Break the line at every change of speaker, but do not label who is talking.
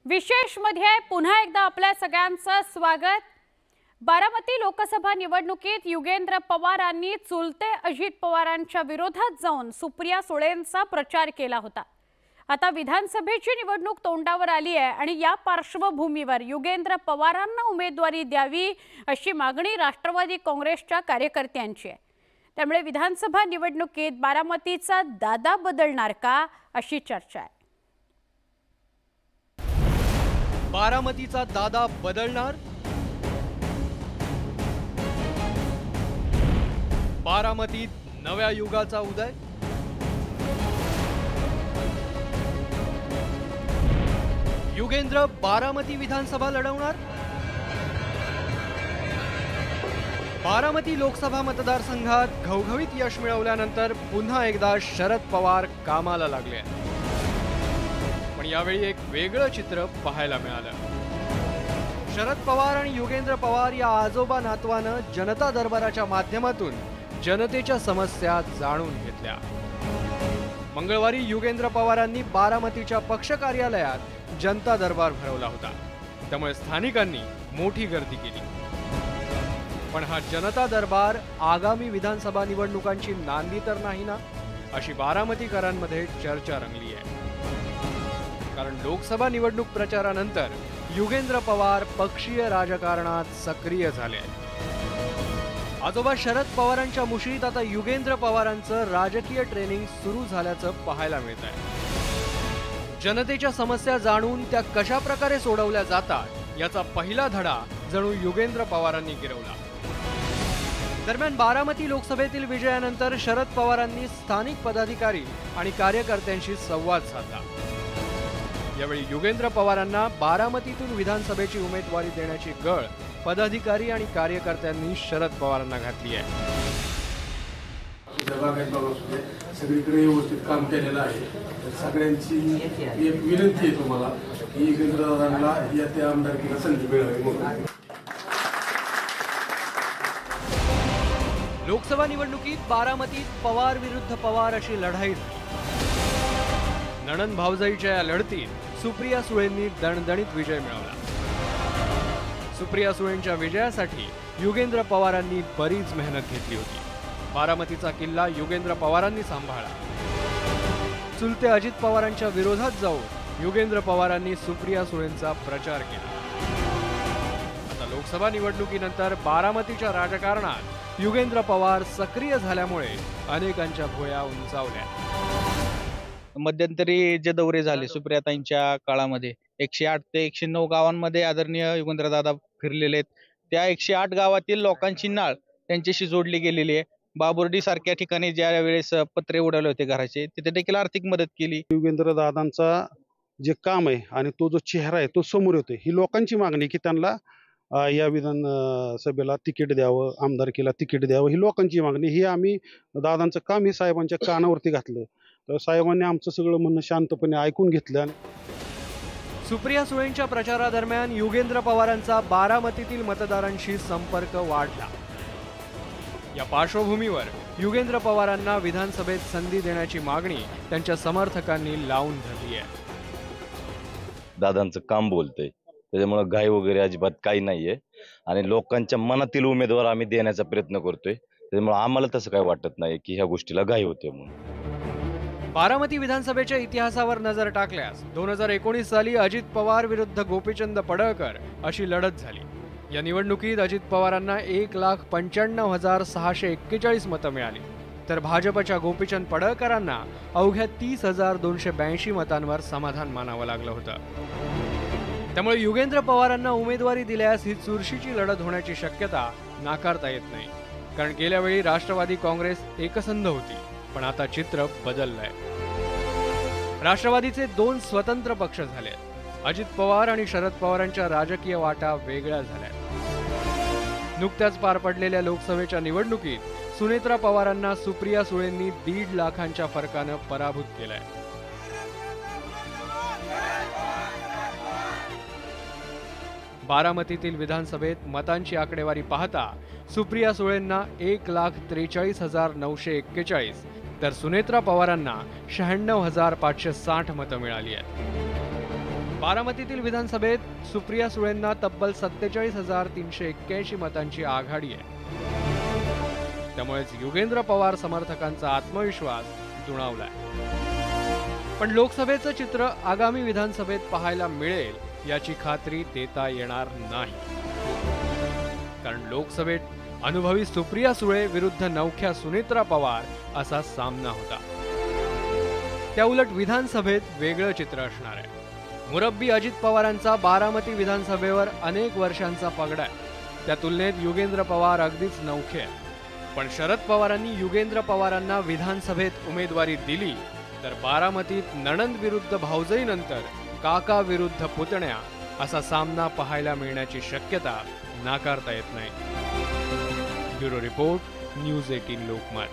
विशेष मध्ये पुन्हा एकदा आपल्या सगळ्यांचं स्वागत। बारामती लोकसभा निवडणुकीत युगेंद्र पवारांनी चुलते अजित पवारांच्या विरोधात जाऊन सुप्रिया सुळेंचा प्रचार केला होता। आता विधानसभेची निवडणूक तोंडावर आली आहे आणि या पार्श्वभूमीवर युगेंद्र पवारांना उमेदवारी द्यावी अशी मागणी राष्ट्रवादी काँग्रेसच्या कार्यकर्त्यांची आहे। त्यामुळे विधानसभा निवडणुकीत बारामतीचा दादा बदलणार का अशी चर्चा आहे।
बारामतीचा दादा बदलणार? बारामतीत नव्या युगाचा उदय? युगेंद्र बारामती विधानसभा लढवणार? बारामती लोकसभा मतदारसंघात घवघवीत यश मिळवल्यानंतर पुन्हा एकदा शरद पवार कामाला लागले। पण यावेळी एक वेगळं चित्र पाहायला मिळालं। शरद पवार आणि युगेंद्र पवार या आजोबा नातवानं जनता दरबाराच्या माध्यमातून जनतेच्या समस्या जाणून घेतल्या। मंगळवारी युगेंद्र पवारांनी बारामतीच्या पक्ष कार्यालयात जनता दरबार भरवला होता, त्यामुळे स्थानिकांनी मोठी गर्दी केली। पण हा जनता दरबार आगामी विधानसभा निवडणुकांची नांदी तर नाही ना, अशी बारामतीकरांमध्ये चर्चा रंगली आहे। कारण लोकसभा निवडणूक प्रचारानंतर युगेंद्र पवार पक्षीय राजकारणात सक्रिय झाले आहेत। आजोबा शरद पवारांच्या मुश्रीत आता युगेंद्र पवारांचं राजकीय ट्रेनिंग सुरू झाल्याचं पाहायला मिळत आहे। जनतेच्या समस्या जाणून त्या कशा प्रकारे सोडवल्या जातात याचा पहिला धडा जणू युगेंद्र पवारांनी गिरवला। दरम्यान बारामती लोकसभेतील विजयानंतर शरद पवारांनी स्थानिक पदाधिकारी आणि कार्यकर्त्यांशी संवाद साधला। यावेळी युगेंद्र पवारांना बारामतीतून विधानसभेची उमेदवारी देण्याची गळ पदाधिकारी आणि कार्यकर्त्यांनी शरद पवारांना घातली आहे।
सगळीकडे व्यवस्थित काम केलेलं आहे। सगळ्यांची एक विनंती आहे तुम्हाला की युगेंद्रदादांना या त्या आमदारकीला संधी मिळावी म्हणून।
लोकसभा निवडणुकीत बारामतीत पवार विरुद्ध पवार अशी लढाई झाली। नणन भावजाईच्या या लढतीत सुप्रिया सुळेंनी दणदणीत विजय मिळवला। सुप्रिया सुळेंच्या विजयासाठी युगेंद्र पवारांनी बरीच मेहनत घेतली होती। बारामतीचा किल्ला युगेंद्र पवारांनी सांभाळला। चुलते अजित पवारांच्या विरोधात जाऊन युगेंद्र पवारांनी सुप्रिया सुळेंचा प्रचार केला। आता लोकसभा निवडणुकीनंतर बारामतीच्या राजकारणात युगेंद्र पवार सक्रिय झाल्यामुळे अनेकांच्या भुवया उंचावल्या।
मध्यंतरी जे दौरे झाले सुप्रियाताईंच्या काळामध्ये 108 ते 109 गावांमध्ये आदरणीय युगेंद्रदादा फिरलेले आहेत। त्या 108 गावातील लोकांची नाळ त्यांच्याशी जोडली गेलेली आहे। बाबुर्डी सारख्या ठिकाणी ज्या वेळेस पत्रे उडवले होते घराचे, तिथे देखील आर्थिक मदत केली।
युगेंद्रदादांचा जे काम आहे आणि तो जो चेहरा आहे तो समोर येतोय। ही लोकांची मागणी की त्यांना या विधानसभेला तिकीट द्यावं, आमदारकीला तिकीट द्यावं, ही लोकांची मागणी। ही आम्ही दादांचं काम हे साहेबांच्या कानावरती घातलं, तर साहेबांनी आमचं सगळं म्हणणं शांतपणे ऐकून घेतलं।
सुप्रिया सुळेंच्या प्रचारादरम्यान युगेंद्र पवारांचा बारामतीतील मतदारांशी संपर्क वाढला। या पार्श्वभूमीवर युगेंद्र पवारांना विधानसभेत संधी देण्याची मागणी त्यांच्या समर्थकांनी लावून धरली आहे।
दादांचं काम बोलतंय, त्याच्यामुळे घाई वगैरे अजिबात काही नाहीये आणि लोकांच्या मनातील उमेदवार आम्ही देण्याचा प्रयत्न करतोय। त्यामुळे आम्हाला तसं काही वाटत नाही की ह्या गोष्टीला घाई होते म्हणून।
बारामती विधानसभेच्या इतिहासावर नजर टाकल्यास 2019 साली अजित पवार विरुद्ध गोपीचंद पडळकर अशी लढत झाली। या निवडणुकीत अजित पवारांना 1,95,641 मतं मिळाली, तर भाजपच्या गोपीचंद पडळकरांना अवघ्या 30,282 मतांवर समाधान मानावं लागलं होतं। त्यामुळे युगेंद्र पवारांना उमेदवारी दिल्यास ही चुरशीची लढत होण्याची शक्यता नाकारता येत नाही। कारण गेल्या वेळी राष्ट्रवादी काँग्रेस एकसंध होती, पण आता चित्र बदललंय। राष्ट्रवादीचे 2 स्वतंत्र पक्ष झाले। अजित पवार आणि शरद पवारांच्या राजकीय वाटा वेगळ्या झाल्या। नुकत्याच पार पडलेल्या लोकसभेच्या निवडणुकीत सुनेत्रा पवारांना सुप्रिया सुळेंनी 1.5 लाखांच्या फरकानं पराभूत केलंय। बारामतीतील विधानसभेत मतांची आकडेवारी पाहता सुप्रिया सुळेंना 1,43,941 तर सुनेत्रा पवारांना 96,560 मतं मिळाली आहेत। बारामतीतील विधानसभेत सुप्रिया सुळेंना तब्बल 47,381 मतांची आघाडी आहे. त्यामुळेच युगेंद्र पवार समर्थकांचा आत्मविश्वास दुणावलाय. पण लोकसभेचं चित्र आगामी विधानसभेत पाहायला मिळेल याची खात्री देता येणार नाही. कारण लोकसभेत अनुभवी सुप्रिया सुळे विरुद्ध नवख्या सुनेत्रा पवार असा सामना होता. त्याउलट विधानसभेत वेगळं चित्र असणार आहे. मुरब्बी अजित पवारांचा बारामती विधानसभेवर अनेक वर्षांचा पगडा आहे. त्या तुलनेत युगेंद्र पवार अगदीच नवखे आहे. पण शरद पवारांनी युगेंद्र पवारांना विधानसभेत उमेदवारी दिली तर बारामतीत नणंद विरुद्ध भाऊजाईनंतर काका विरुद्ध पुतण्या असा सामना पाहायला मिळण्याची शक्यता नाकारता येत नाही. Bureau report, news 18 Lokmat.